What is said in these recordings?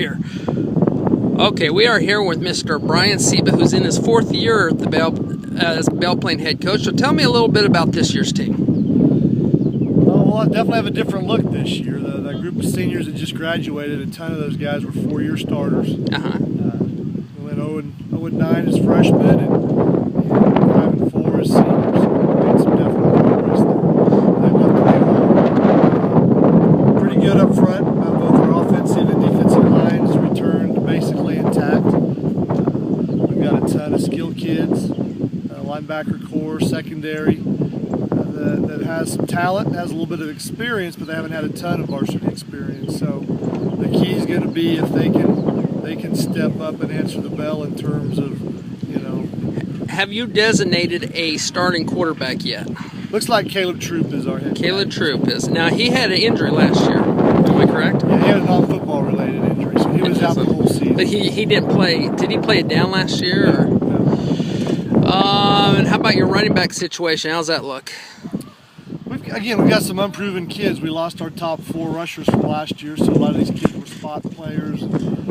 here. Okay, we are here with Mr. Brian Seba, who's in his 4th year at the as Belle Plaine head coach. So tell me a little bit about this year's team. Well, I definitely have a different look this year. That group of seniors that just graduated, a ton of those guys were 4-year starters. We went 0-9 as freshmen and 5-4 as seniors. So made some definite progress there. They left the pretty good up front. Both our offensive and defensive lines returned basically intact. We've got a ton of skilled kids, linebacker core, secondary, that has some talent, has a little bit of experience, but they haven't had a ton of varsity experience. So the key is going to be if they can step up and answer the bell in terms of, Have you designated a starting quarterback yet? Looks like Caleb Troop is our head. Caleb Troop is. Now, he had an injury last year. Am I correct? Yeah, he had a non-football related injury, so he was out the whole season. But he didn't play. Did he play it down last year? Or? No. And how about your running back situation? How's that look? We've got some unproven kids. We lost our top 4 rushers from last year, so a lot of these kids were spot players, and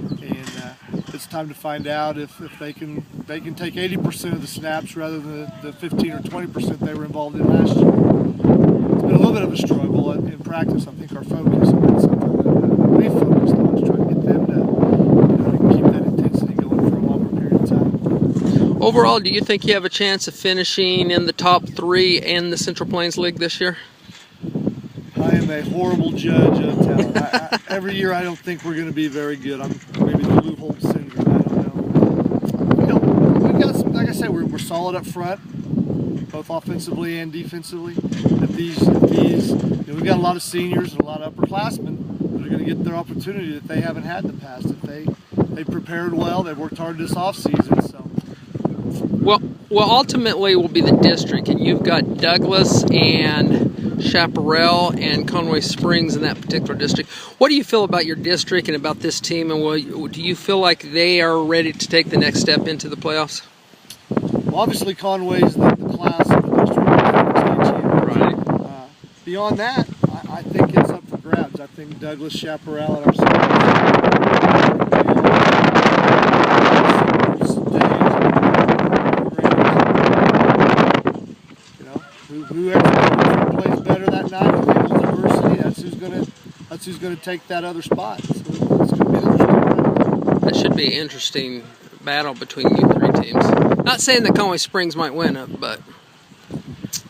it's time to find out if they can take 80% of the snaps rather than the 15 or 20% they were involved in last year. It's been a little bit of a struggle in practice. I think our focus, and that's something that we focused on, is trying to get them to keep that intensity going for a longer period of time. Overall, do you think you have a chance of finishing in the top 3 in the Central Plains League this year? I am a horrible judge of talent. Every year I don't think we're going to be very good. I'm maybe the loophole syndrome. I don't know. We've got some, like I said, we're solid up front, both offensively and defensively. We've got a lot of seniors and a lot of upperclassmen that are going to get their opportunity that they haven't had in the past. If they prepared well, they worked hard this off season. So. Well, ultimately will be the district, and you've got Douglas and Chaparral and Conway Springs in that particular district. What do you feel about your district and about this team, and do you feel like they are ready to take the next step into the playoffs? Well, obviously Conway's the class of the district. Right. Beyond that, I think it's up for grabs. I think Douglas, Chaparral, and ourselves. Whoever plays better that night, who handles adversity, that's who's gonna take that other spot. So it's gonna be interesting. That should be an interesting battle between you 3 teams. Not saying that Conway Springs might win it, but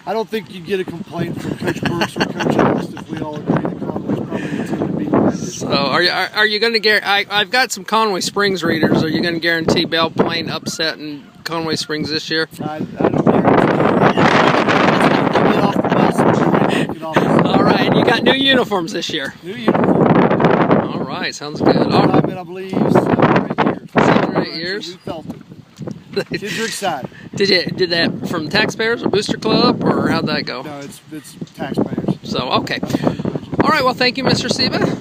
I don't think you'd get a complaint from Coach Burks or Coach August if we all agree that Conway's probably the team to beat. So are you going to guarantee? I've got some Conway Springs readers. Are you going to guarantee Belle Plaine upsetting Conway Springs this year? I don't guarantee. All right, and you got new uniforms this year. New uniforms. All right, sounds good. I believe 7 or 8 years. 7 or 8 years. We felt it. Kids are excited. Did that from taxpayers or Booster Club, or how'd that go? No, it's taxpayers. So okay. All right. Well, thank you, Mr. Seba.